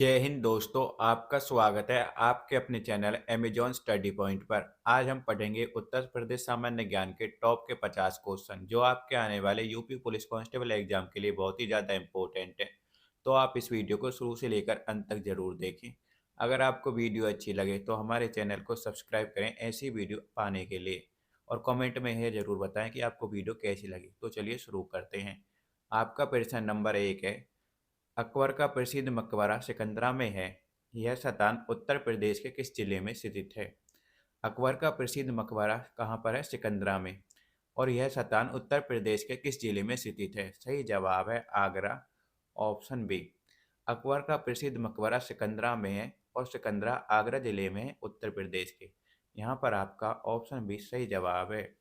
जय हिंद दोस्तों, आपका स्वागत है आपके अपने चैनल अमेजॉन स्टडी पॉइंट पर। आज हम पढ़ेंगे उत्तर प्रदेश सामान्य ज्ञान के टॉप के 50 क्वेश्चन जो आपके आने वाले यूपी पुलिस कांस्टेबल एग्जाम के लिए बहुत ही ज़्यादा इम्पोर्टेंट है। तो आप इस वीडियो को शुरू से लेकर अंत तक जरूर देखें। अगर आपको वीडियो अच्छी लगे तो हमारे चैनल को सब्सक्राइब करें ऐसी वीडियो पाने के लिए, और कमेंट में यह ज़रूर बताएं कि आपको वीडियो कैसी लगी। तो चलिए शुरू करते हैं। आपका प्रश्न नंबर 1 है, अकबर का प्रसिद्ध मकबरा सिकंदरा में है। यह स्थान उत्तर प्रदेश के किस जिले में स्थित है? अकबर का प्रसिद्ध मकबरा कहाँ पर है? सिकंदरा में। और यह स्थान उत्तर प्रदेश के किस जिले में स्थित है? सही जवाब है आगरा, ऑप्शन बी। अकबर का प्रसिद्ध मकबरा सिकंदरा में है और सिकंदरा आगरा जिले में है, उत्तर प्रदेश के। यहाँ पर आपका ऑप्शन बी सही जवाब है।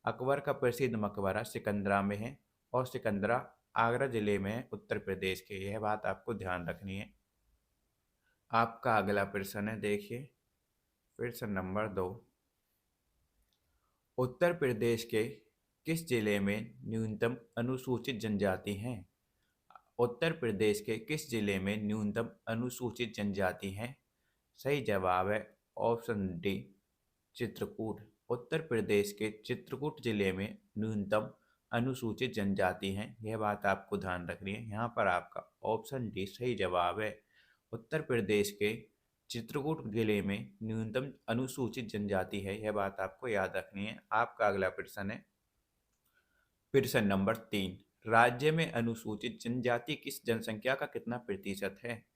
अकबर का प्रसिद्ध मकबरा सिकंदरा में है और सिकंदरा आगरा जिले में है, उत्तर प्रदेश के। यह बात आपको ध्यान रखनी है। आपका अगला प्रश्न है, देखिए प्रश्न नंबर 2। उत्तर प्रदेश के किस जिले में न्यूनतम अनुसूचित जनजाति हैं? उत्तर प्रदेश के किस जिले में न्यूनतम अनुसूचित जनजाति हैं? सही जवाब है ऑप्शन डी, चित्रकूट। उत्तर प्रदेश के चित्रकूट जिले में न्यूनतम अनुसूचित जनजाति हैं। यह बात आपको ध्यान रखनी है। यहाँ पर आपका ऑप्शन डी सही जवाब है। उत्तर प्रदेश के चित्रकूट जिले में न्यूनतम अनुसूचित जनजाति है। यह बात आपको याद रखनी है। आपका अगला प्रश्न है, प्रश्न नंबर 3। राज्य में अनुसूचित जनजाति किस जनसंख्या का कितना प्रतिशत है?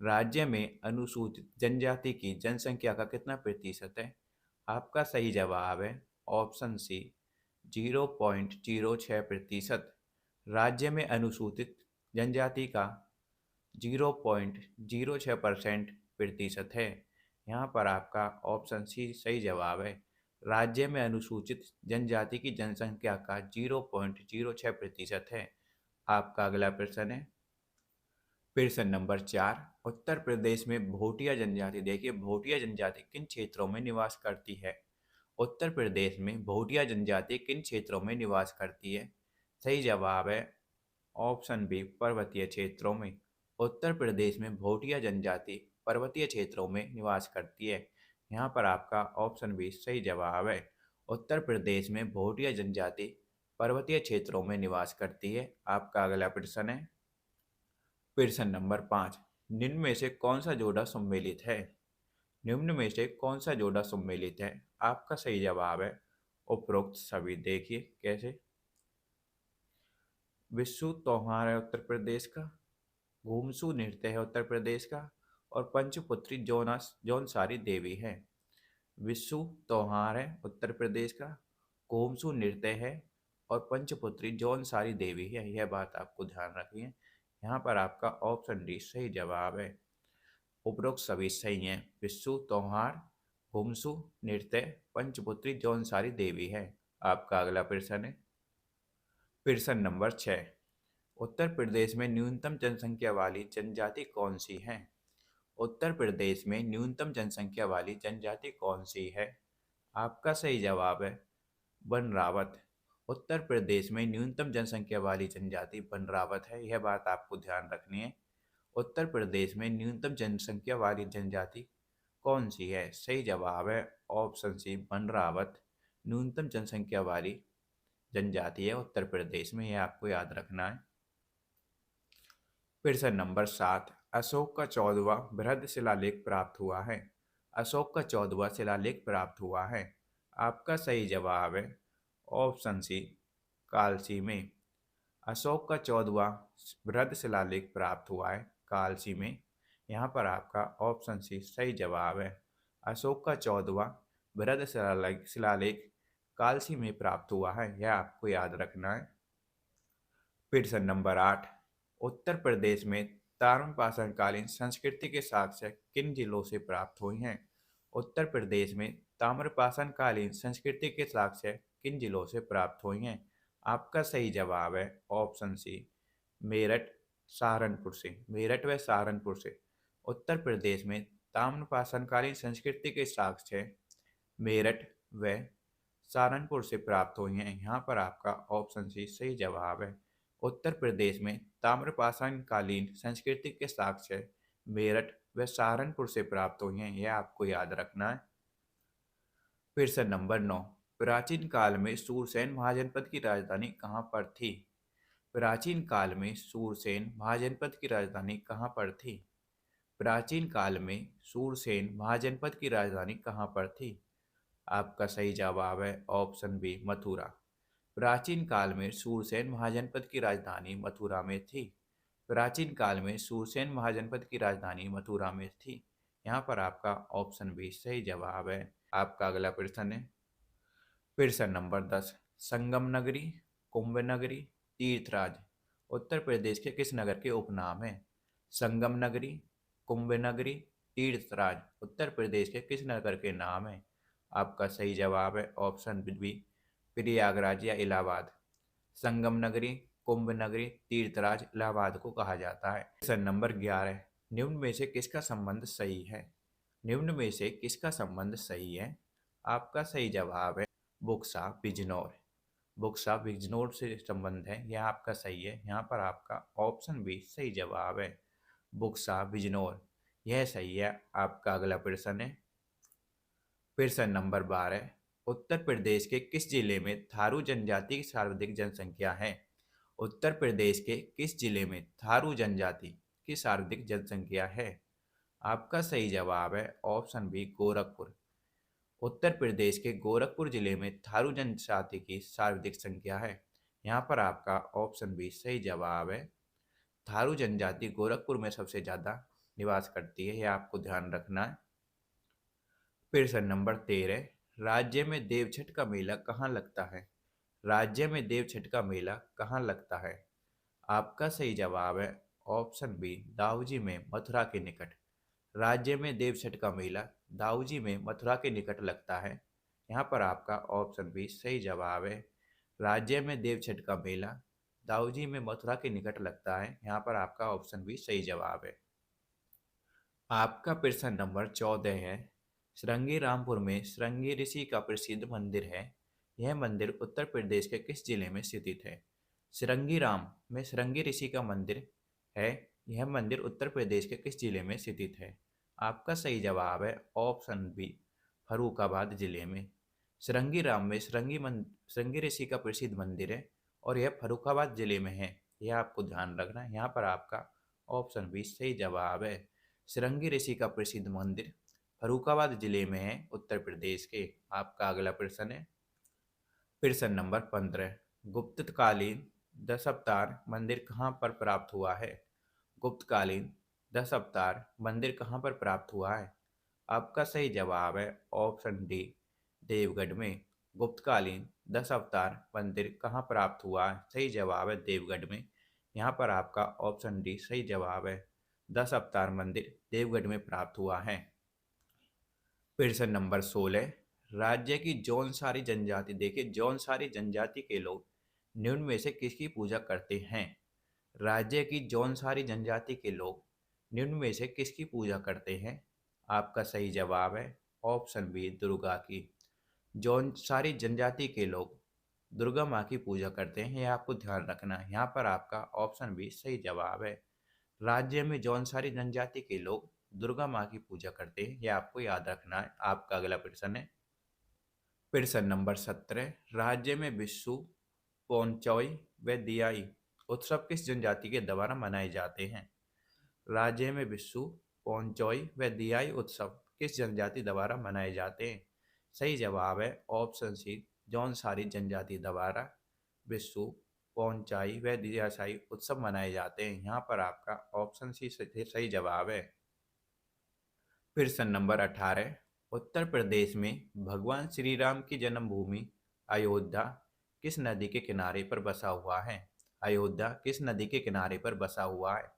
राज्य में अनुसूचित जनजाति की जनसंख्या का कितना प्रतिशत है? आपका सही जवाब है ऑप्शन सी, 0.06%। राज्य में अनुसूचित जनजाति का 0.06% प्रतिशत है। यहाँ पर आपका ऑप्शन सी सही जवाब है। राज्य में अनुसूचित जनजाति की जनसंख्या का 0.06% है। आपका अगला प्रश्न है, प्रश्न नंबर 4। उत्तर प्रदेश में भोटिया जनजाति, देखिए भोटिया जनजाति किन क्षेत्रों में निवास करती है? उत्तर प्रदेश में भोटिया जनजाति किन क्षेत्रों में निवास करती है? सही जवाब है ऑप्शन बी, पर्वतीय क्षेत्रों में। उत्तर प्रदेश में भोटिया जनजाति पर्वतीय क्षेत्रों में निवास करती है। यहाँ पर आपका ऑप्शन बी सही जवाब है। उत्तर प्रदेश में भोटिया जनजाति पर्वतीय क्षेत्रों में निवास करती है। आपका अगला प्रश्न है, प्रश्न नंबर 5। निम्न में से कौन सा जोड़ा सम्मिलित है? निम्न में से कौन सा जोड़ा सम्मिलित है? आपका सही जवाब है उपरोक्त सभी। देखिए कैसे। विशु त्योहार है उत्तर प्रदेश का, घुमसू नृत्य है उत्तर प्रदेश का, और पंचपुत्री जौनसारी देवी है। विशु त्योहार है उत्तर प्रदेश का, घुमसू नृत्य है, और पंचपुत्री जौनसारी देवी है। यह बात आपको ध्यान रखनी है। यहाँ पर आपका ऑप्शन डी सही जवाब है। उपरोक्त सभी सही हैं। विशु त्योहार, घुमसू नृत्य, पंचपुत्री जौनसारी देवी है। आपका अगला प्रश्न है, प्रश्न नंबर 6। उत्तर प्रदेश में न्यूनतम जनसंख्या वाली जनजाति कौन सी है? उत्तर प्रदेश में न्यूनतम जनसंख्या वाली जनजाति कौन सी है? आपका सही जवाब है बनरावत। उत्तर प्रदेश में न्यूनतम जनसंख्या वाली जनजाति बनरावत है। यह बात आपको ध्यान रखनी है। उत्तर प्रदेश में न्यूनतम जनसंख्या वाली जनजाति कौन सी है? सही जवाब है ऑप्शन सी, बनरावत न्यूनतम जनसंख्या वाली जनजाति है उत्तर प्रदेश में। यह आपको याद रखना है। प्रश्न नंबर 7। अशोक का 14वां बृहद शिलालेख प्राप्त हुआ है। अशोक का 14वां शिलालेख प्राप्त हुआ है। आपका सही जवाब है ऑप्शन सी, कालसी में। अशोक का 14वां बृहद शिलालेख प्राप्त हुआ है कालसी में। यहाँ पर आपका ऑप्शन सी सही जवाब है। अशोक का 14वां बृहद शिलालेख कालसी में प्राप्त हुआ है। यह आपको याद रखना है। प्रश्न नंबर 8। उत्तर प्रदेश में ताम्रपाषाणकालीन संस्कृति के साक्ष्य किन जिलों से प्राप्त हुए हैं? उत्तर प्रदेश में ताम्रपाषाणकालीन संस्कृति के साक्ष्य किन जिलों से प्राप्त हुए हैं? आपका सही जवाब है ऑप्शन सी, मेरठ, सहारनपुर से। मेरठ व सहारनपुर से उत्तर प्रदेश में ताम्रपाषाणकालीन संस्कृति के साक्ष्य मेरठ व सहारनपुर से प्राप्त हुए हैं। यहाँ पर आपका ऑप्शन सी सही जवाब है। उत्तर प्रदेश में ताम्रपाषाणकालीन संस्कृति के साक्ष्य मेरठ व सहारनपुर से प्राप्त हुई हैं, यह आपको याद रखना है। प्रश्न नंबर 9, प्राचीन काल में सूरसेन महाजनपद की राजधानी कहाँ पर थी? प्राचीन काल में सूरसेन महाजनपद की राजधानी कहाँ पर थी? प्राचीन काल में सूरसेन महाजनपद की राजधानी कहाँ पर थी? आपका सही जवाब है ऑप्शन बी, मथुरा। प्राचीन काल में सूरसेन महाजनपद की राजधानी मथुरा में थी। प्राचीन काल में सूरसेन महाजनपद की राजधानी मथुरा में थी। यहाँ पर आपका ऑप्शन बी सही जवाब है। आपका अगला प्रश्न है प्रश्न नंबर 10, संगम नगरी, कुंभ नगरी, तीर्थराज उत्तर प्रदेश के किस नगर के उपनाम हैं? संगम नगरी, कुंभ नगरी, तीर्थराज उत्तर प्रदेश के किस नगर के नाम हैं? आपका सही जवाब है ऑप्शन बी, प्रयागराज या इलाहाबाद। संगम नगरी, कुंभ नगरी, तीर्थराज इलाहाबाद को कहा जाता है। प्रश्न नंबर 11, निम्न में से किसका संबंध सही है? निम्न में से किसका संबंध सही है? आपका सही जवाब है बुक्सा बिजनौर। बुक्सा बिजनौर से संबंध है, यह आपका सही है। यहाँ पर आपका ऑप्शन बी सही जवाब है, बुक्सा बिजनौर, यह सही है। आपका अगला प्रश्न है प्रश्न नंबर 12, उत्तर प्रदेश के किस जिले में थारू जनजाति की सर्वाधिक जनसंख्या है? उत्तर प्रदेश के किस जिले में थारू जनजाति की सर्वाधिक जनसंख्या है? आपका सही जवाब है ऑप्शन बी, गोरखपुर। उत्तर प्रदेश के गोरखपुर जिले में थारू जनजाति की सर्वाधिक संख्या है। यहाँ पर आपका ऑप्शन बी सही जवाब है। थारू जनजाति गोरखपुर में सबसे ज़्यादा निवास करती है, यह आपको ध्यान रखना है। प्रश्न नंबर 13, राज्य में देवछठ का मेला कहाँ लगता है? राज्य में देवछठ का मेला कहाँ लगता है? आपका सही जवाब है ऑप्शन बी, दाऊजी में, मथुरा के निकट। राज्य में देवछठ का मेला दाऊजी में, मथुरा के निकट लगता है। यहाँ पर आपका ऑप्शन बी सही जवाब है। राज्य में देवछठ का मेला दाऊजी में, मथुरा के निकट लगता है। यहाँ पर आपका ऑप्शन बी सही जवाब है। आपका प्रश्न नंबर 14 है, श्रृंगी रामपुर में श्रृंगी ऋषि का प्रसिद्ध मंदिर है। यह मंदिर उत्तर प्रदेश के किस जिले में स्थित है? श्रृंगी राम में श्रृंगी ऋषि का मंदिर है। यह मंदिर उत्तर प्रदेश के किस जिले में स्थित है? आपका सही जवाब है ऑप्शन बी, फर्रुखाबाद जिले में। श्रृंगी राम में श्रृंगी ऋषि का प्रसिद्ध मंदिर है और यह फर्रुखाबाद जिले में है। यह आपको ध्यान रखना है। यहाँ पर आपका ऑप्शन बी सही जवाब है। श्रृंगी ऋषि का प्रसिद्ध मंदिर फर्रुखाबाद जिले में है, उत्तर प्रदेश के। आपका अगला प्रश्न है प्रश्न नंबर 15, गुप्तकालीन दशावतार मंदिर कहाँ पर प्राप्त हुआ है? गुप्तकालीन दशावतार मंदिर कहाँ पर प्राप्त हुआ है? आपका सही जवाब है ऑप्शन डी, देवगढ़ में। गुप्तकालीन दशावतार मंदिर कहाँ प्राप्त हुआ है? सही जवाब है देवगढ़ में। यहाँ पर आपका ऑप्शन डी सही जवाब है। 10 अवतार मंदिर देवगढ़ में प्राप्त हुआ है। प्रश्न नंबर 16, राज्य की जौनसारी जनजाति, देखिए जौनसारी जनजाति के लोग निम्न में से किसकी पूजा करते हैं? राज्य की जौनसारी जनजाति के लोग निम्न में से किसकी पूजा करते हैं? आपका सही जवाब है ऑप्शन बी, दुर्गा की। जौनसारी जनजाति के लोग दुर्गा माँ की पूजा करते हैं, यह आपको ध्यान रखना है। यहाँ पर आपका ऑप्शन बी सही जवाब है। राज्य में जौनसारी जनजाति के लोग दुर्गा माँ की पूजा करते हैं, यह आपको याद रखना है। आपका अगला प्रश्न है प्रश्न नंबर 17, राज्य में विशु, पोंचोई व दियाई उत्सव किस जनजाति के द्वारा मनाए जाते हैं? राज्य में विशु, पोंचोई व दियाई उत्सव किस जनजाति द्वारा मनाए जाते हैं? सही जवाब है ऑप्शन सी, जौनसारी जनजाति द्वारा विशु, पोंचाई व दियासाई उत्सव मनाए जाते हैं। यहाँ पर आपका ऑप्शन सी सही जवाब है। प्रश्न नंबर 18, उत्तर प्रदेश में भगवान श्री राम की जन्मभूमि अयोध्या किस नदी के किनारे पर बसा हुआ है? अयोध्या किस नदी के किनारे पर बसा हुआ है?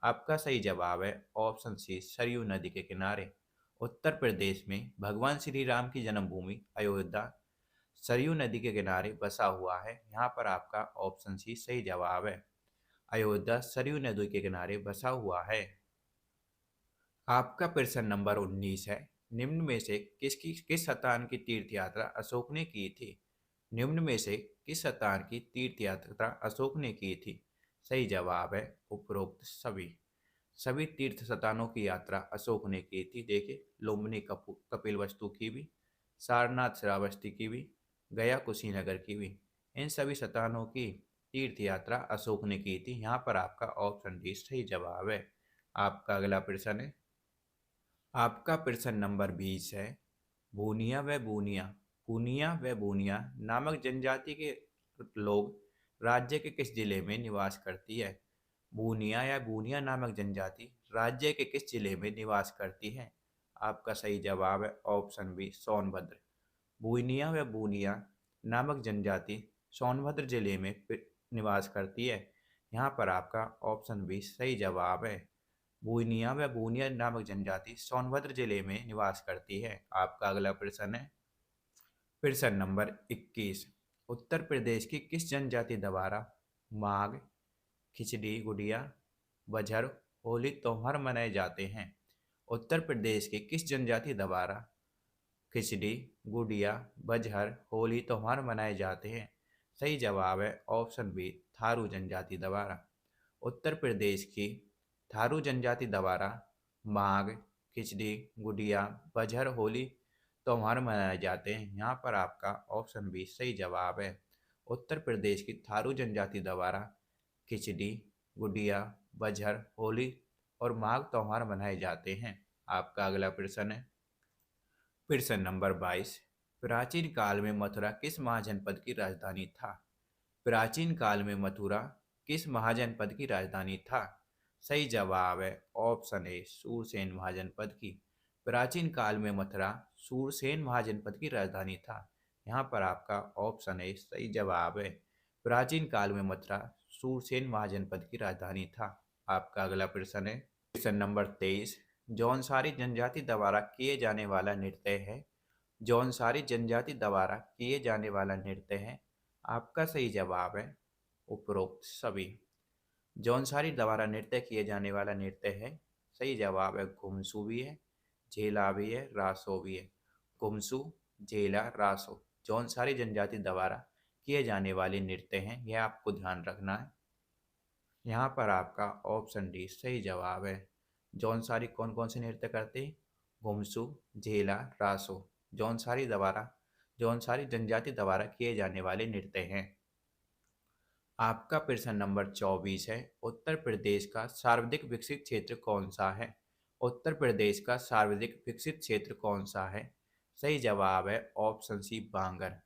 आपका सही जवाब है ऑप्शन सी, सरयू नदी के किनारे। उत्तर प्रदेश में भगवान श्री राम की जन्मभूमि अयोध्या सरयू नदी के किनारे बसा हुआ है। यहाँ पर आपका ऑप्शन सी सही जवाब है। अयोध्या सरयू नदी के किनारे बसा हुआ है। आपका प्रश्न नंबर 19 है, निम्न में से किस शतान की तीर्थ यात्रा अशोक ने की थी? निम्न में से किस शतान की तीर्थ यात्रा अशोक ने की थी? सही जवाब है उपरोक्त सभी। सभी तीर्थ स्थानों की यात्रा अशोक ने की थी। देखिए, लुम्बिनी कपिलवस्तु की भी, सारनाथ श्रावस्ती की भी, गया कुशीनगर की भी, इन सभी स्थानों की तीर्थ यात्रा अशोक ने की थी। यहाँ पर आपका ऑप्शन डी सही जवाब है। आपका अगला प्रश्न है, आपका प्रश्न नंबर 20 है, भूनिया व बूनिया, पूनिया व बूनिया नामक जनजाति के लोग राज्य के किस जिले में निवास करती है? बूनिया या बूनिया नामक जनजाति राज्य के किस जिले में निवास करती है? आपका सही जवाब है ऑप्शन बी, सोनभद्र। बूनिया व बूनिया नामक जनजाति सोनभद्र जिले में निवास करती है। यहाँ पर आपका ऑप्शन बी सही जवाब है। बूनिया व बूनिया नामक जनजाति सोनभद्र जिले में निवास करती है। आपका अगला प्रश्न है, प्रश्न नंबर 21, उत्तर प्रदेश की किस जनजाति द्वारा माघ, खिचड़ी, गुड़िया, बझर, होली त्योहार मनाए जाते हैं? उत्तर प्रदेश की किस जनजाति द्वारा खिचड़ी, गुड़िया, बजहर, होली त्योहार मनाए जाते हैं? सही जवाब है ऑप्शन बी, थारू जनजाति द्वारा। उत्तर प्रदेश की थारू जनजाति द्वारा माघ, खिचड़ी, गुड़िया, बजहर, होली त्योहार मनाए जाते हैं। यहाँ पर आपका ऑप्शन बी सही जवाब है। उत्तर प्रदेश की थारू जनजाति द्वारा खिचड़ी, गुड़िया, बजहर, होली और माघ त्योहार मनाए जाते हैं। आपका अगला प्रश्न है, प्रश्न नंबर 22, प्राचीन काल में मथुरा किस महाजनपद की राजधानी था? प्राचीन काल में मथुरा किस महाजनपद की राजधानी था? सही जवाब है ऑप्शन ए, सूरसेन महाजनपद की। प्राचीन काल में मथुरा सूरसेन महाजनपद की राजधानी था। यहाँ पर आपका ऑप्शन ए सही जवाब है। प्राचीन काल में मथुरा सूरसेन महाजनपद की राजधानी था। आपका अगला प्रश्न है, प्रश्न नंबर 23, जौनसारी जनजाति द्वारा किए जाने वाला नृत्य है। जौनसारी जनजाति द्वारा किए जाने वाला नृत्य है। आपका सही जवाब है उपरोक्त सभी। जौनसारी द्वारा नृत्य किए जाने वाला नृत्य है, सही जवाब है घुमसू भी है, झेला भी है, रासो भी है। घुमसू, झेला, रासो जौनसारी जनजाति द्वारा किए जाने वाले नृत्य हैं, यह आपको ध्यान रखना है। यहाँ पर आपका ऑप्शन डी सही जवाब है। जौनसारी कौन कौन से नृत्य करते हैं? घुमसू, झेला, रासो जौनसारी जनजाति द्वारा किए जाने वाले नृत्य हैं। आपका प्रश्न नंबर 24 है, उत्तर प्रदेश का सर्वाधिक विकसित क्षेत्र कौन सा है? उत्तर प्रदेश का सर्वाधिक विकसित क्षेत्र कौन सा है? सही जवाब है ऑप्शन सी, बांगर।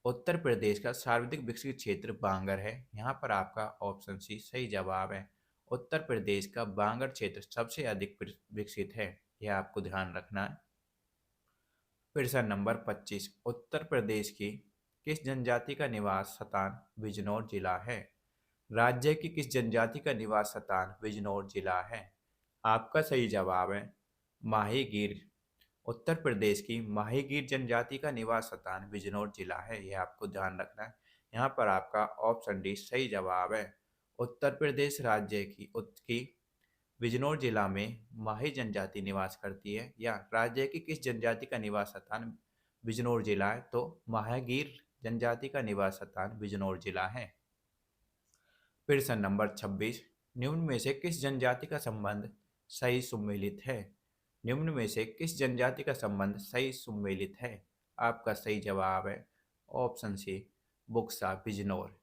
उत्तर प्रदेश का सर्वाधिक विकसित क्षेत्र बांगर है। यहाँ पर आपका ऑप्शन सी सही जवाब है। उत्तर प्रदेश का बांगर क्षेत्र सबसे अधिक विकसित है, यह आपको ध्यान रखना है। प्रश्न नंबर 25, उत्तर प्रदेश की किस जनजाति का निवास स्थान बिजनौर जिला है? राज्य की किस जनजाति का निवास स्थान बिजनौर जिला है? आपका सही जवाब है माही गिर। उत्तर प्रदेश की माही गिर जनजाति का निवास स्थान बिजनौर जिला है, यह आपको ध्यान रखना है। यहाँ पर आपका ऑप्शन डी सही जवाब है। उत्तर प्रदेश राज्य की बिजनौर जिला में माही जनजाति निवास करती है, या राज्य की किस जनजाति का निवास स्थान बिजनौर जिला है? तो महागीर जनजाति का निवास स्थान बिजनौर जिला है। प्रश्न नंबर 26, निम्न में से किस जनजाति का संबंध सही सुमेलित है? निम्न में से किस जनजाति का संबंध सही सुमेलित है? आपका सही जवाब है ऑप्शन सी, बुक्सा बिजनौर।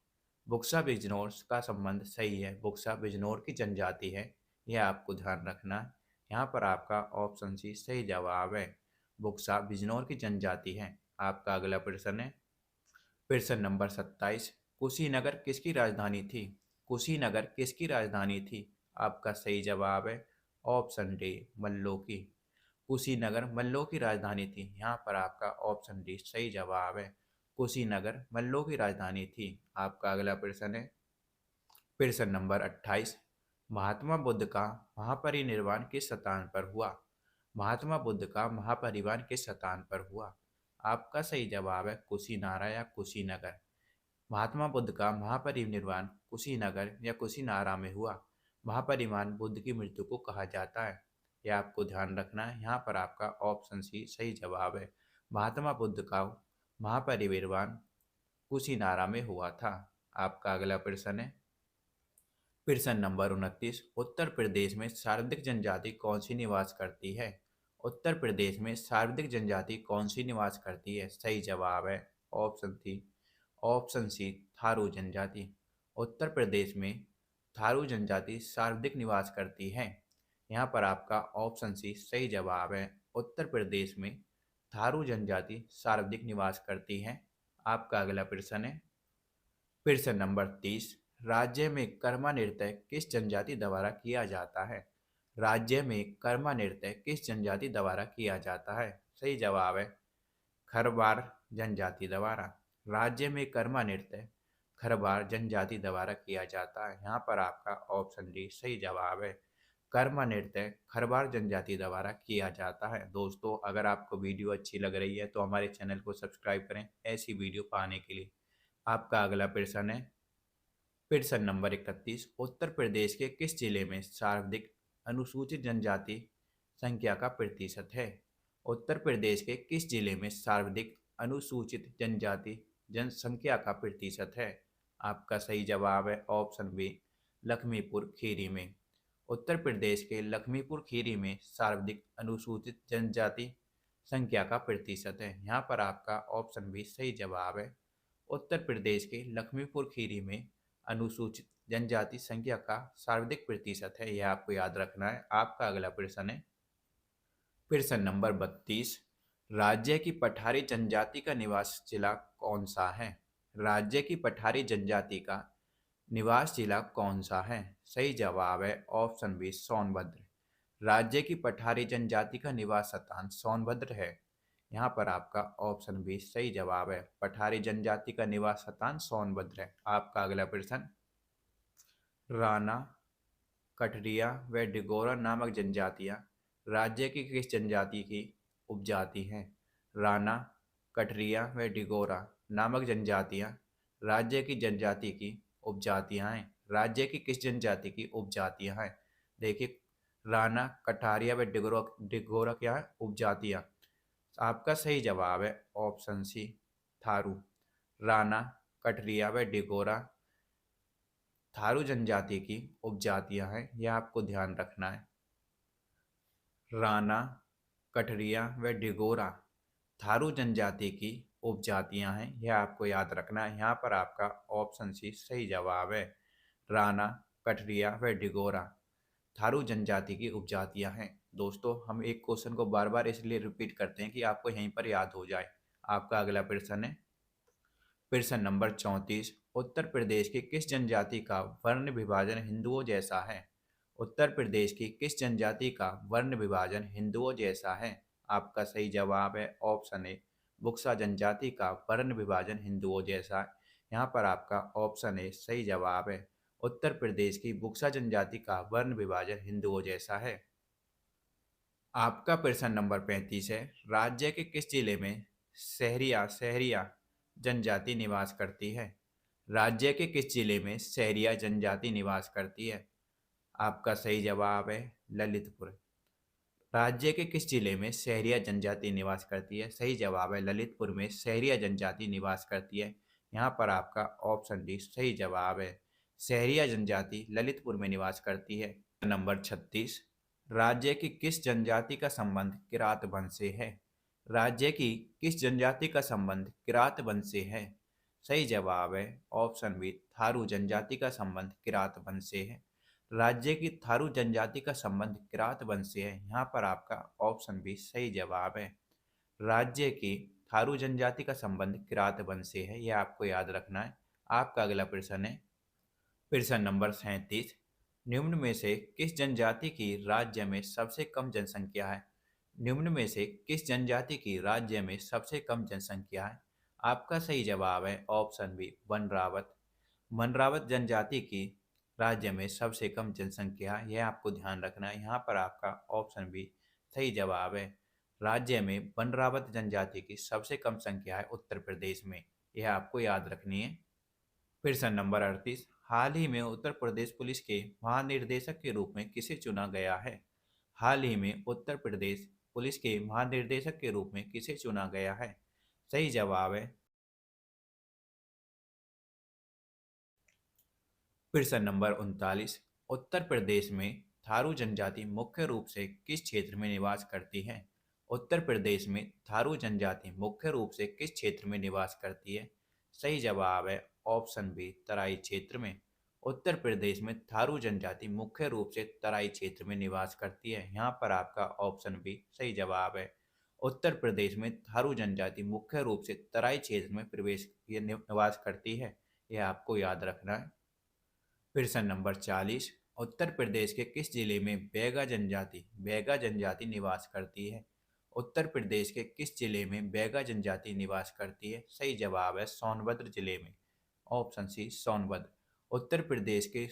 बुक्सा बिजनौर का संबंध सही है। बुक्सा बिजनौर की जनजाति है, यह आपको ध्यान रखना है। यहाँ पर आपका ऑप्शन सी सही जवाब है। बुक्सा बिजनौर की जनजाति है। आपका अगला प्रश्न है, प्रश्न नंबर 27, कुशीनगर किसकी राजधानी थी? कुशीनगर किसकी राजधानी थी? आपका सही जवाब है ऑप्शन डी, मल्लो की। कुशीनगर मल्लो की राजधानी थी। यहाँ पर आपका ऑप्शन डी सही जवाब है। कुशीनगर मल्लो की राजधानी थी। आपका अगला प्रश्न है, प्रश्न नंबर 28, महात्मा बुद्ध का महापरिनिर्वाण किस स्थान पर हुआ? महात्मा बुद्ध का महापरिनिर्वाण किस स्थान पर हुआ? आपका सही जवाब है कुशीनारा या कुशीनगर। महात्मा बुद्ध का महापरिनिर्वाण कुशीनगर या कुशीनारा में हुआ। महापरिनिर्वाण बुद्ध की मृत्यु को कहा जाता है, यह आपको ध्यान रखना है। यहाँ पर आपका ऑप्शन सी सही जवाब है। महात्मा बुद्ध का महापरिनिर्वाण कुशीनारा में हुआ था। आपका अगला प्रश्न है, प्रश्न नंबर 29, उत्तर प्रदेश में सर्वाधिक जनजाति कौन सी निवास करती है? उत्तर प्रदेश में सर्वाधिक जनजाति कौन सी निवास करती है? सही जवाब है ऑप्शन सी थारू जनजाति। उत्तर प्रदेश में थारू जनजाति सर्वाधिक निवास करती है। यहाँ पर आपका ऑप्शन सी सही जवाब है। उत्तर प्रदेश में थारू जनजाति सर्वाधिक निवास करती है। आपका अगला प्रश्न है प्रश्न नंबर 30, राज्य में कर्मा नृत्य किस जनजाति द्वारा किया जाता है? राज्य में कर्मा नृत्य किस जनजाति द्वारा किया जाता है? सही जवाब है खरवार जनजाति द्वारा। राज्य में कर्मा नृत्य खरवार जनजाति द्वारा किया जाता है। यहाँ पर आपका ऑप्शन डी सही जवाब है। कर्मा नृत्य खरवार जनजाति द्वारा किया जाता है। दोस्तों, अगर आपको वीडियो अच्छी लग रही है तो हमारे चैनल को सब्सक्राइब करें ऐसी वीडियो पाने के लिए। आपका अगला प्रश्न है प्रश्न नंबर 31, उत्तर प्रदेश के किस जिले में सर्वाधिक अनुसूचित जनजाति संख्या का प्रतिशत है? उत्तर प्रदेश के किस जिले में सर्वाधिक अनुसूचित जनजाति जनसंख्या का प्रतिशत है? आपका सही जवाब है ऑप्शन बी लखीमपुर खीरी में। उत्तर प्रदेश के लखीमपुर खीरी में सर्वाधिक अनुसूचित जनजाति संख्या का प्रतिशत है। यहाँ पर आपका ऑप्शन बी सही जवाब है। उत्तर प्रदेश के लखीमपुर खीरी में अनुसूचित जनजाति संख्या का सर्वाधिक प्रतिशत है, यह आपको याद रखना है। आपका अगला प्रश्न है प्रश्न नंबर 32, राज्य की पठारी जनजाति का निवास जिला कौन सा है? राज्य की पठारी जनजाति का निवास जिला कौन सा है? सही जवाब है ऑप्शन बी सोनभद्र। राज्य की पठारी जनजाति का निवास स्थान सोनभद्र है। यहाँ पर आपका ऑप्शन बी सही जवाब है। पठारी जनजाति का निवास स्थान सोनभद्र है। आपका अगला प्रश्न राणा, कठरिया व डिगोरा नामक जनजातियाँ राज्य की किस जनजाति की उपजाति हैं? राणा, कठरिया व डिगोरा नामक जनजातियाँ राज्य की जनजाति की उपजातियाँ हैं। राज्य की किस जनजाति की उपजातियाँ हैं? देखिए, राणा, कठारिया व डिगोरा क्या है? उपजातियाँ। आपका सही जवाब है ऑप्शन सी थारू। राणा, कठरिया व डिगोरा थारू जनजाति की उपजातियां हैं, यह आपको ध्यान रखना है। राणा, कठरिया व डिगोरा थारू जनजाति की उपजातियां हैं, यह आपको याद रखना है। यहाँ पर आपका ऑप्शन सी सही जवाब है। राणा, कठरिया व डिगोरा थारू जनजाति की उपजातियां हैं। दोस्तों, हम एक क्वेश्चन को बार बार इसलिए रिपीट करते हैं कि आपको यहीं पर याद हो जाए। आपका अगला प्रश्न है प्रश्न नंबर 34, उत्तर प्रदेश की किस जनजाति का वर्ण विभाजन हिंदुओं जैसा है? उत्तर प्रदेश की किस जनजाति का वर्ण विभाजन हिंदुओं जैसा है? आपका सही जवाब है ऑप्शन ए बुक्सा जनजाति का वर्ण विभाजन हिंदुओं जैसा है। यहाँ पर आपका ऑप्शन ए सही जवाब है। उत्तर प्रदेश की बुक्सा जनजाति का वर्ण विभाजन हिंदुओं जैसा है। आपका प्रश्न नंबर 35 है, राज्य के किस जिले में सहरिया सहरिया जनजाति निवास करती है? राज्य के किस जिले में सहरिया जनजाति निवास करती है? आपका सही जवाब है ललितपुर। राज्य के किस जिले में सहरिया जनजाति निवास करती है? सही जवाब है ललितपुर में सहरिया जनजाति निवास करती है। यहाँ पर आपका ऑप्शन डी सही जवाब है। सहरिया जनजाति ललितपुर में निवास करती है। नंबर 36, राज्य की किस जनजाति का संबंध किरात वंश से है? राज्य की किस जनजाति का संबंध किरात वंश से है? सही जवाब है ऑप्शन बी थारू जनजाति का संबंध किरात वंश से है। राज्य की थारू जनजाति का संबंध किरात वंश से है। यहाँ पर आपका ऑप्शन बी सही जवाब है। राज्य की थारू जनजाति का संबंध किरात वंश से है, यह आपको याद रखना है। आपका अगला प्रश्न है प्रश्न नंबर 37, निम्न में से किस जनजाति की राज्य में सबसे कम जनसंख्या है? निम्न में से किस जनजाति की राज्य में सबसे कम जनसंख्या है? आपका सही जवाब है ऑप्शन बी बनरावत। मनरावत जनजाति की राज्य में सबसे कम जनसंख्या है, यह आपको ध्यान रखना है। यहाँ पर आपका ऑप्शन बी सही जवाब है। राज्य में बनरावत जनजाति की सबसे कम संख्या है उत्तर प्रदेश में, यह आपको याद रखनी है। प्रश्न नंबर 38, हाल ही में उत्तर प्रदेश पुलिस के महानिर्देशक के रूप में किसे चुना गया है? हाल ही में उत्तर प्रदेश पुलिस के महानिर्देशक के रूप में किसे चुना गया है? सही जवाब है प्रश्न नंबर 39। उत्तर प्रदेश में थारू जनजाति मुख्य रूप से किस क्षेत्र में निवास करती है? उत्तर प्रदेश में थारू जनजाति मुख्य रूप से किस क्षेत्र में निवास करती है? सही जवाब है ऑप्शन बी, तराई क्षेत्र में। उत्तर प्रदेश में थारू जनजाति मुख्य रूप से तराई क्षेत्र में निवास करती है। यहाँ पर आपका ऑप्शन बी सही जवाब है। उत्तर प्रदेश में थारू जनजाति मुख्य रूप से तराई क्षेत्र में निवास करती है। यह आपको याद रखना है। प्रश्न नंबर 40। उत्तर प्रदेश के किस जिले में बैगा जनजाति निवास करती है? उत्तर प्रदेश के किस जिले में बैगा जनजाति निवास करती है? सही जवाब है सोनभद्र जिले में। Option C Sonbhadra. उत्तर प्रदेश के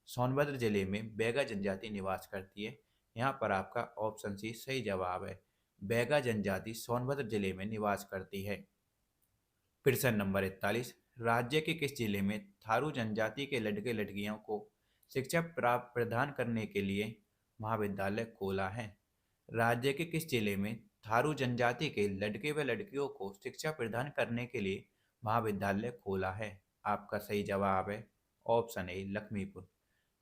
सोनभद्र जिले में बैगा जनजाति निवास करती है। यहाँ पर आपका ऑप्शन सी सही जवाब है। बैगा जनजाति सोनभद्र जिले में निवास करती है। प्रश्न नंबर 41। राज्य के किस जिले में थारू जनजाति के लड़के लड़कियों को शिक्षा प्राप्त प्रदान करने के लिए महाविद्यालय खोला है? राज्य के किस जिले में थारू जनजाति के लड़के व लड़कियों को शिक्षा प्रदान करने के लिए महाविद्यालय खोला है? आपका सही जवाब है ऑप्शन ए, लखीमपुर।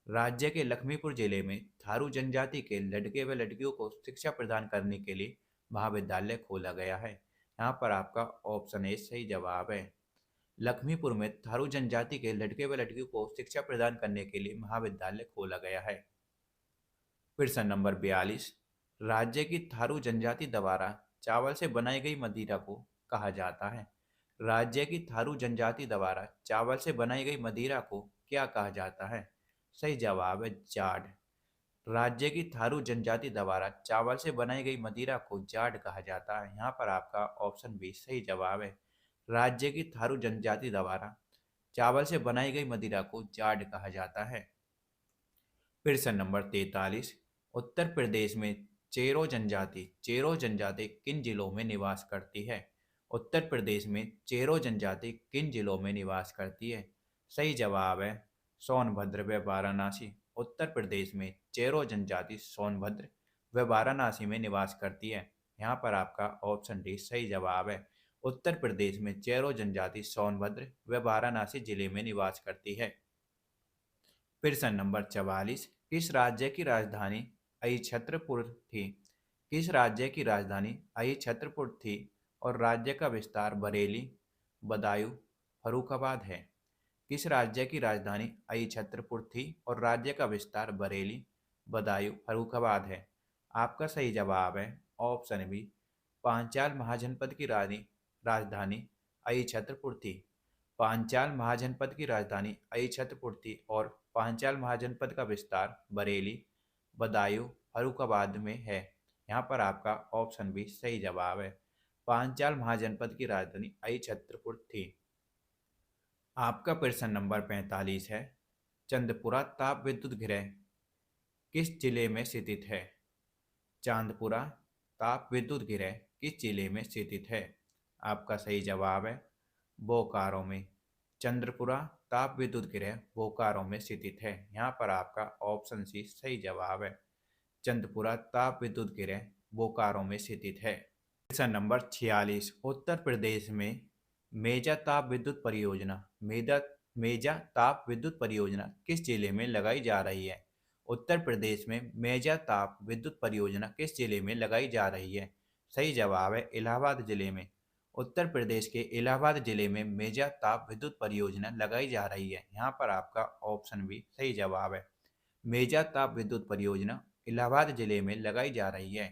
राज्य के लखीमपुर जिले में थारू जनजाति के लड़के व लड़कियों को शिक्षा प्रदान करने के लिए महाविद्यालय खोला गया है। यहाँ पर आपका ऑप्शन ए सही जवाब है। लखीमपुर में थारू जनजाति के लड़के व लड़कियों को शिक्षा प्रदान करने के लिए महाविद्यालय खोला गया है। प्रश्न नंबर 42। राज्य की थारू जनजाति द्वारा चावल से बनाई गई मदिरा को कहा जाता है? राज्य की थारू जनजाति द्वारा चावल से बनाई गई मदिरा को क्या कहा जाता है? सही जवाब है जाड। राज्य की थारू जनजाति द्वारा चावल से बनाई गई मदिरा को जाड कहा जाता है। यहाँ पर आपका ऑप्शन बी सही जवाब है। राज्य की थारू जनजाति द्वारा चावल से बनाई गई मदिरा को जाड कहा जाता है। प्रश्न नंबर 43। उत्तर प्रदेश में चेरो जनजाति किन जिलों में निवास करती है? उत्तर प्रदेश में चेरो जनजाति किन जिलों में निवास करती है? सही जवाब है सोनभद्र व वाराणसी। उत्तर प्रदेश में चेरो जनजाति सोनभद्र व वाराणसी में निवास करती है। यहाँ पर आपका ऑप्शन डी सही जवाब है। उत्तर प्रदेश में चेरो जनजाति सोनभद्र व वाराणसी जिले में निवास करती है। प्रश्न नंबर 44। किस राज्य की राजधानी अहिछत्रपुर थी? किस राज्य की राजधानी अहिछत्रपुर थी और राज्य का विस्तार बरेली, बदायूं, फर्रुखाबाद है? किस राज्य की राजधानी अहिछत्रपुर थी और राज्य का विस्तार बरेली, बदायूं, फर्रुखाबाद है? आपका सही जवाब है ऑप्शन बी, पांचाल महाजनपद की राजधानी अहिछत्रपुर थी। पांचाल महाजनपद की राजधानी अहिछत्रपुर थी और पांचाल महाजनपद का विस्तार बरेली, बदायूं, फर्रुखाबाद में है। यहाँ पर आपका ऑप्शन बी सही जवाब है। पांचाल महाजनपद की राजधानी अहिछत्रपुर थी। आपका प्रश्न नंबर 45 है। चंदपुरा ताप विद्युत गृह किस जिले में स्थित है? चांदपुरा ताप विद्युत गृह किस जिले में स्थित है? आपका सही जवाब है बोकारो में। चंद्रपुरा ताप विद्युत गृह बोकारो में स्थित है। यहाँ पर आपका ऑप्शन सी सही जवाब है। चंद्रपुरा ताप विद्युत गृह बोकारो में स्थित है। प्रश्न नंबर 46। उत्तर प्रदेश में मेजा ताप विद्युत परियोजना मेजा ताप विद्युत परियोजना किस जिले में लगाई जा रही है? उत्तर प्रदेश में मेजा ताप विद्युत परियोजना किस जिले में लगाई जा रही है? सही जवाब है इलाहाबाद जिले में। उत्तर प्रदेश के इलाहाबाद जिले में मेजा ताप विद्युत परियोजना लगाई जा रही है। यहाँ पर आपका ऑप्शन भी सही जवाब है। मेजा ताप विद्युत परियोजना इलाहाबाद जिले में लगाई जा रही है।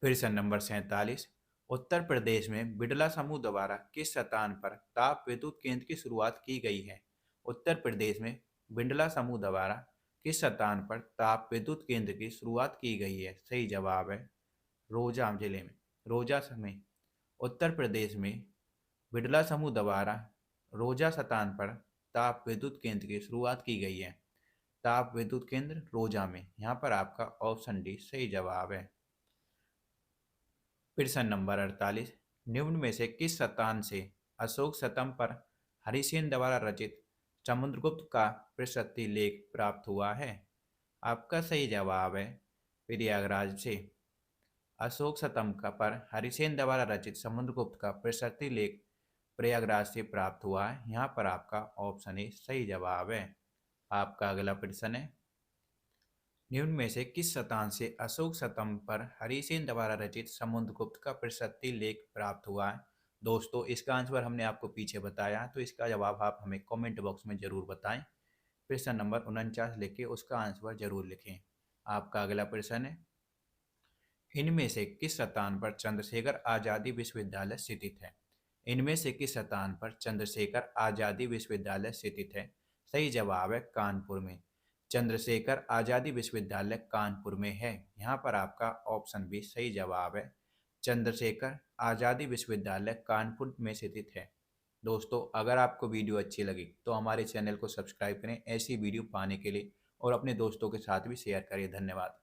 प्रश्न नंबर 47। उत्तर प्रदेश में बिड़ला समूह द्वारा किस स्थान पर ताप विद्युत केंद्र की शुरुआत की गई है? उत्तर प्रदेश में बिड़ला समूह द्वारा किस स्थान पर ताप विद्युत केंद्र की शुरुआत की गई है? सही जवाब है रोजा जिले में, रोजा में। उत्तर प्रदेश में बिड़ला समूह द्वारा रोजा स्थान पर ताप विद्युत केंद्र की शुरुआत की गई है। ताप विद्युत केंद्र रोजा में। यहाँ पर आपका ऑप्शन डी सही जवाब है। प्रश्न नंबर 48। निम्न में से किस स्थान से अशोक स्तंभ पर हरिसेन द्वारा रचित समुद्रगुप्त का प्रशस्ति लेख प्राप्त हुआ है? आपका सही जवाब है प्रयागराज से। अशोक स्तंभ का पर हरिसेन द्वारा रचित समुद्रगुप्त का प्रशस्ति लेख प्रयागराज से प्राप्त हुआ है। यहाँ पर आपका ऑप्शन ए सही जवाब है। आपका अगला प्रश्न है, निम्न में से किस शतांश से अशोक स्तंभ पर हरिसेन द्वारा रचित समुद्रगुप्त का प्रशस्ति लेख प्राप्त हुआ है? दोस्तों, इसका आंसर हमने आपको पीछे बताया, तो इसका जवाब आप हमें कमेंट बॉक्स में जरूर बताएं। प्रश्न नंबर 49 लिख के उसका आंसर जरूर लिखें। आपका अगला प्रश्न है, इनमें से किस स्थान पर चंद्रशेखर आजादी विश्वविद्यालय स्थित है? इनमें से किस स्थान पर चंद्रशेखर आजादी विश्वविद्यालय स्थित है? सही जवाब है कानपुर में। चंद्रशेखर आजादी विश्वविद्यालय कानपुर में है। यहाँ पर आपका ऑप्शन भी सही जवाब है। चंद्रशेखर आजादी विश्वविद्यालय कानपुर में स्थित है। दोस्तों, अगर आपको वीडियो अच्छी लगी तो हमारे चैनल को सब्सक्राइब करें ऐसी वीडियो पाने के लिए, और अपने दोस्तों के साथ भी शेयर करें। धन्यवाद।